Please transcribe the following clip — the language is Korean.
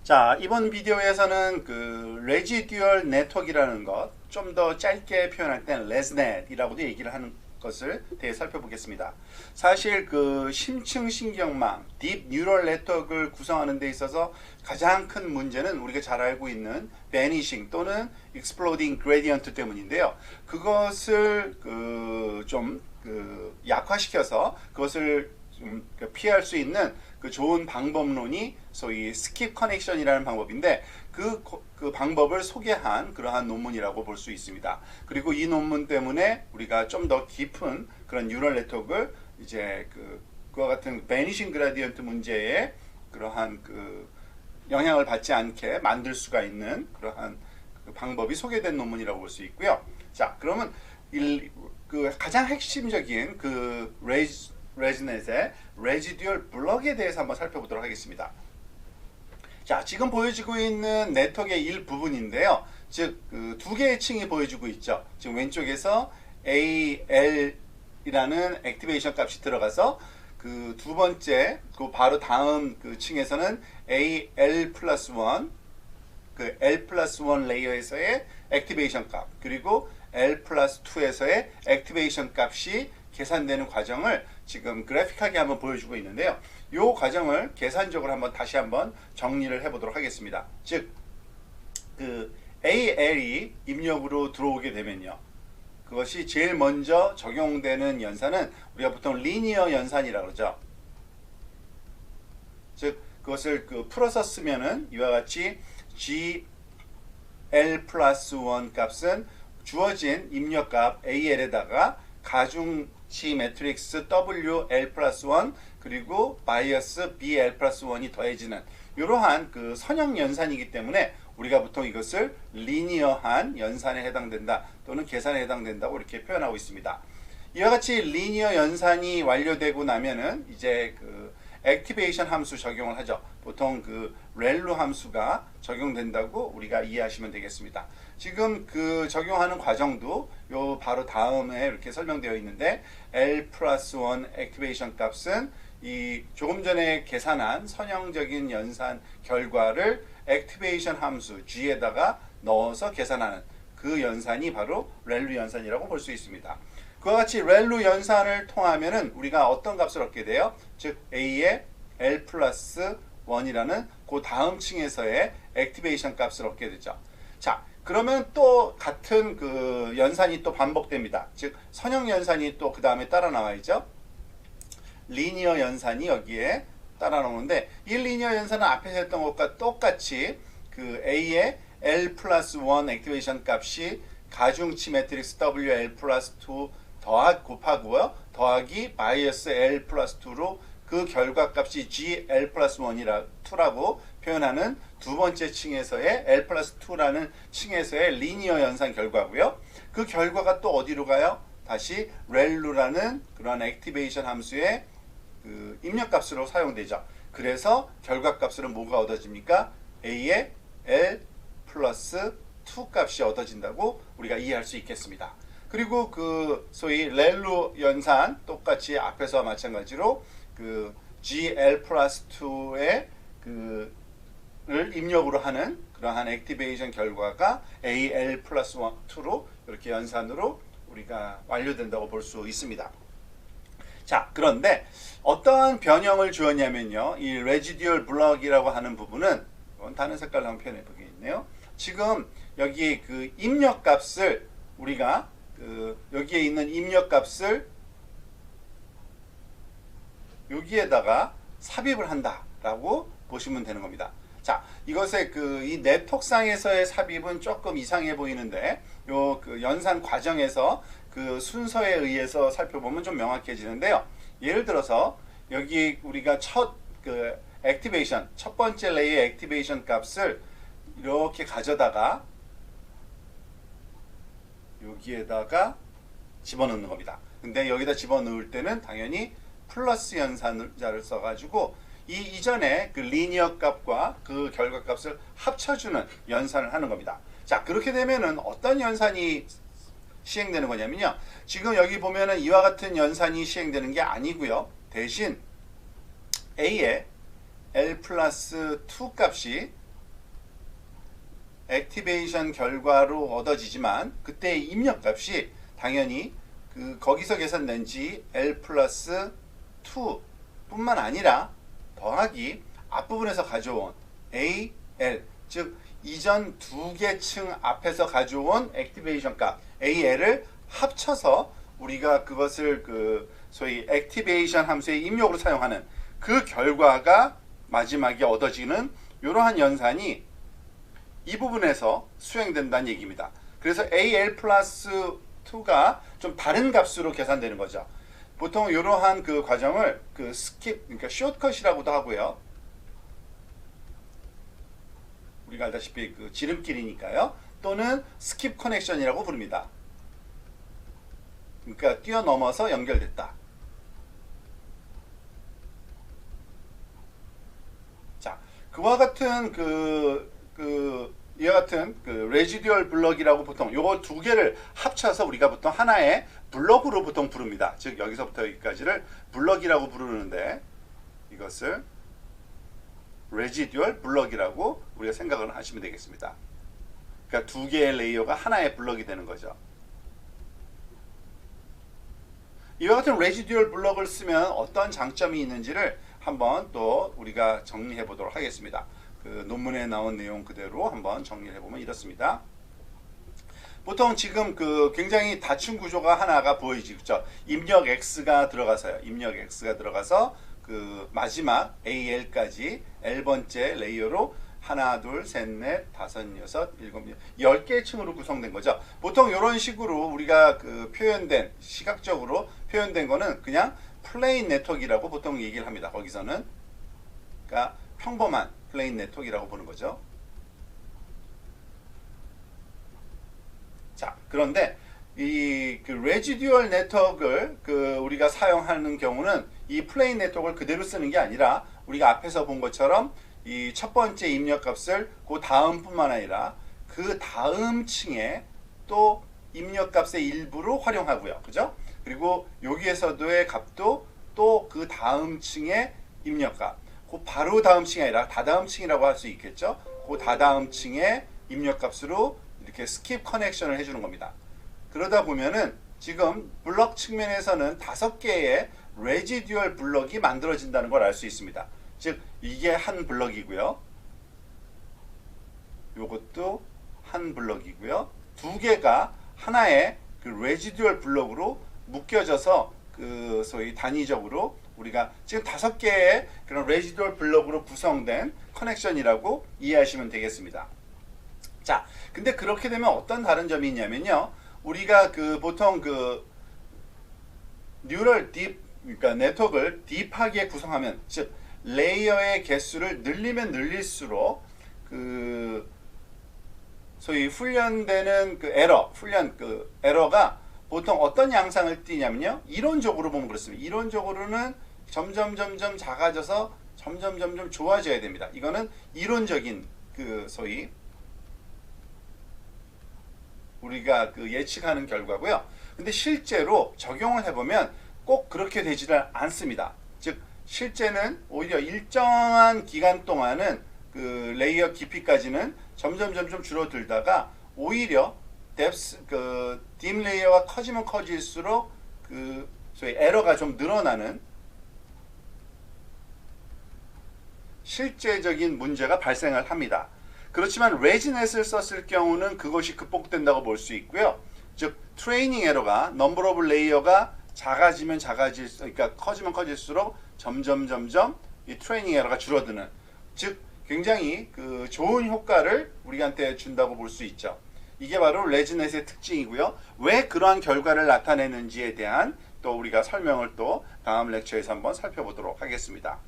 자, 이번 비디오에서는 그 레지듀얼 네트워크라는 것, 좀 더 짧게 표현할 땐 레즈넷이라고도 얘기를 하는 것을 대해 살펴보겠습니다. 사실 그 심층 신경망, 딥 뉴럴 네트워크를 구성하는 데 있어서 가장 큰 문제는 우리가 잘 알고 있는 베니싱 또는 익스플로딩 그레디언트 때문인데요. 그것을 좀 약화시켜서 그것을 좀 피할 수 있는 그 좋은 방법론이 소위 스킵 커넥션이라는 방법인데 그 방법을 소개한 그러한 논문이라고 볼 수 있습니다. 그리고 이 논문 때문에 우리가 좀 더 깊은 그런 뉴럴 네트워크를 이제 그와 같은 베니싱 그라디언트 문제에 그러한 영향을 받지 않게 만들 수가 있는 그러한 방법이 소개된 논문이라고 볼 수 있고요. 자, 그러면 가장 핵심적인 레즈넷의 레지듀얼 블럭에 대해서 한번 살펴보도록 하겠습니다. 자, 지금 보여지고 있는 네트워크의 일부분인데요. 즉, 두 개의 층이 보여지고 있죠. 지금 왼쪽에서 AL이라는 액티베이션 값이 들어가서 그 두 번째, 그 바로 다음 그 층에서는 AL 플러스 1, 그 L 플러스 1 레이어에서의 액티베이션 값, 그리고 L 플러스 2에서의 액티베이션 값이 계산되는 과정을 지금 그래픽하게 한번 보여주고 있는데요. 이 과정을 계산적으로 다시 한번 정리를 해보도록 하겠습니다. 즉, AL이 입력으로 들어오게 되면요. 그것이 제일 먼저 적용되는 연산은 우리가 보통 리니어 연산이라고 그러죠. 즉, 그것을 풀어서 쓰면은 이와 같이 GL 플러스 1 값은 주어진 입력값 AL에다가 가중치 매트릭스 WL 플러스 1 그리고 바이어스 BL 플러스 1이 더해지는 이러한 선형 연산이기 때문에 우리가 보통 이것을 리니어한 연산에 해당된다 또는 계산에 해당된다고 이렇게 표현하고 있습니다. 이와 같이 리니어 연산이 완료되고 나면은 이제 액티베이션 함수 적용을 하죠. 보통 렐루 함수가 적용된다고 우리가 이해하시면 되겠습니다. 지금 적용하는 과정도 요 바로 다음에 이렇게 설명되어 있는데 L 플러스 1 액티베이션 값은 이 조금 전에 계산한 선형적인 연산 결과를 액티베이션 함수 G에다가 넣어서 계산하는 그 연산이 바로 렐루 연산이라고 볼 수 있습니다. 그와 같이 렐루 연산을 통하면은 우리가 어떤 값을 얻게 돼요? 즉 A의 L 플러스 1이라는 그 다음 층에서의 액티베이션 값을 얻게 되죠. 자, 그러면 또 같은 연산이 또 반복됩니다. 즉 선형 연산이 또 그 다음에 따라 나와야죠. 리니어 연산이 여기에 따라 나오는데 이 리니어 연산은 앞에서 했던 것과 똑같이 A의 L 플러스 1 액티베이션 값이 가중치 매트릭스 WL 플러스 2 곱하고요. 더하기 마이너스 L 플러스 2로 그 결과값이 GL 플러스 2라고 표현하는 두 번째 층에서의 L 플러스 2라는 층에서의 리니어 연산 결과고요. 그 결과가 또 어디로 가요? 다시 렐루라는 그런 액티베이션 함수의 입력값으로 사용되죠. 그래서 결과값으로 뭐가 얻어집니까? A의 L 플러스 2 값이 얻어진다고 우리가 이해할 수 있겠습니다. 그리고 소위 렐루 연산 똑같이 앞에서와 마찬가지로 GL 플러스 2의 를 입력으로 하는 그러한 액티베이션 결과가 AL 플러스 2로 이렇게 연산으로 우리가 완료된다고 볼 수 있습니다. 자, 그런데 어떠한 변형을 주었냐면요. 이 레지듀얼 블럭이라고 하는 부분은 다른 색깔로 한번 표현해 보겠네요. 지금 여기 입력값을 우리가 여기에 있는 입력값을 여기에다가 삽입을 한다라고 보시면 되는 겁니다. 자, 이것의 이 네트워크상에서의 삽입은 조금 이상해 보이는데 요 연산 과정에서 순서에 의해서 살펴보면 좀 명확해지는데요. 예를 들어서 여기 우리가 첫 액티베이션, 첫 번째 레이의 액티베이션 값을 이렇게 가져다가 여기에다가 집어넣는 겁니다. 근데 여기다 집어넣을 때는 당연히 플러스 연산자를 써가지고 이전에 리니어 값과 그 결과 값을 합쳐주는 연산을 하는 겁니다. 자, 그렇게 되면은 어떤 연산이 시행되는 거냐면요. 지금 여기 보면은 이와 같은 연산이 시행되는 게 아니고요. 대신 A의 L 플러스 2 값이 액티베이션 결과로 얻어지지만 그때의 입력값이 당연히 거기서 계산된 지 L 플러스 2 뿐만 아니라 더하기 앞부분에서 가져온 A, L, 즉 이전 두 개 층 앞에서 가져온 액티베이션 값 AL을 합쳐서 우리가 그것을 소위 액티베이션 함수의 입력으로 사용하는 그 결과가 마지막에 얻어지는 이러한 연산이 이 부분에서 수행된다는 얘기입니다. 그래서 AL 플러스 2가 좀 다른 값으로 계산되는 거죠. 보통 이러한 과정을 스킵, 그러니까 숏컷이라고도 하고요. 우리가 알다시피 지름길이니까요. 또는 스킵 커넥션이라고 부릅니다. 그러니까 뛰어넘어서 연결됐다. 자, 그와 같은 이와 같은 레지듀얼 블럭이라고 보통 요거 두 개를 합쳐서 우리가 보통 하나의 블럭으로 보통 부릅니다. 즉 여기서부터 여기까지를 블럭이라고 부르는데 이것을 레지듀얼 블럭이라고 우리가 생각을 하시면 되겠습니다. 그러니까 두 개의 레이어가 하나의 블럭이 되는 거죠. 이와 같은 레지듀얼 블럭을 쓰면 어떤 장점이 있는지를 한번 또 우리가 정리해 보도록 하겠습니다. 논문에 나온 내용 그대로 한번 정리해 보면 이렇습니다. 보통 지금 굉장히 다층 구조가 하나가 보이죠. 입력 X가 들어가서요. 입력 X가 들어가서 마지막 AL까지 L번째 레이어로 하나, 둘, 셋, 넷, 다섯, 여섯, 일곱, 10개의 층으로 구성된 거죠. 보통 이런 식으로 우리가 표현된, 시각적으로 표현된 거는 그냥 플레인 네트워크라고 보통 얘기를 합니다. 거기서는. 그러니까 평범한 플레인 네트워크라고 보는 거죠. 자, 그런데 이 레지듀얼 네트워크를 우리가 사용하는 경우는 이 플레인 네트워크를 그대로 쓰는 게 아니라 우리가 앞에서 본 것처럼 이 첫 번째 입력값을 그 다음뿐만 아니라 그 다음 층에 또 입력값의 일부로 활용하고요. 그죠? 그리고 여기에서도의 값도 또 그 다음 층의 입력값, 그 바로 다음 층이 아니라 다다음 층이라고 할 수 있겠죠? 그 다다음 층의 입력값으로 이렇게 스킵 커넥션을 해주는 겁니다. 그러다 보면은 지금 블럭 측면에서는 5개의 레지듀얼 블럭이 만들어진다는 걸 알 수 있습니다. 즉 이게 한 블럭이고요. 요것도 한 블럭이고요. 두 개가 하나의 레지듀얼 블럭으로 묶여져서 소위 단위적으로 우리가 지금 5개의 그런 레지듀얼 블럭으로 구성된 커넥션이라고 이해하시면 되겠습니다. 자, 근데 그렇게 되면 어떤 다른 점이 있냐면요. 우리가 보통 뉴럴 딥, 그러니까 네트워크를 딥하게 구성하면, 즉 레이어의 개수를 늘리면 늘릴수록 소위 훈련되는 에러가 보통 어떤 양상을 띠냐면요. 이론적으로 보면 그렇습니다. 이론적으로는 점점 작아져서 점점 좋아져야 됩니다. 이거는 이론적인 소위 우리가 예측하는 결과고요. 근데 실제로 적용을 해보면 꼭 그렇게 되지를 않습니다. 즉 실제는 오히려 일정한 기간 동안은 레이어 깊이까지는 점점 줄어들다가 오히려 딥 레이어가 커지면 커질수록 소위 에러가 좀 늘어나는 실제적인 문제가 발생을 합니다. 그렇지만 레지넷을 썼을 경우는 그것이 극복된다고 볼 수 있고요. 즉 트레이닝 에러가 넘버 오브 레이어가 그러니까 커지면 커질수록 점점 이 트레이닝 에러가 줄어드는, 즉 굉장히 좋은 효과를 우리한테 준다고 볼 수 있죠. 이게 바로 레지넷의 특징이고요. 왜 그러한 결과를 나타내는지에 대한 또 우리가 설명을 또 다음 렉처에서 한번 살펴보도록 하겠습니다.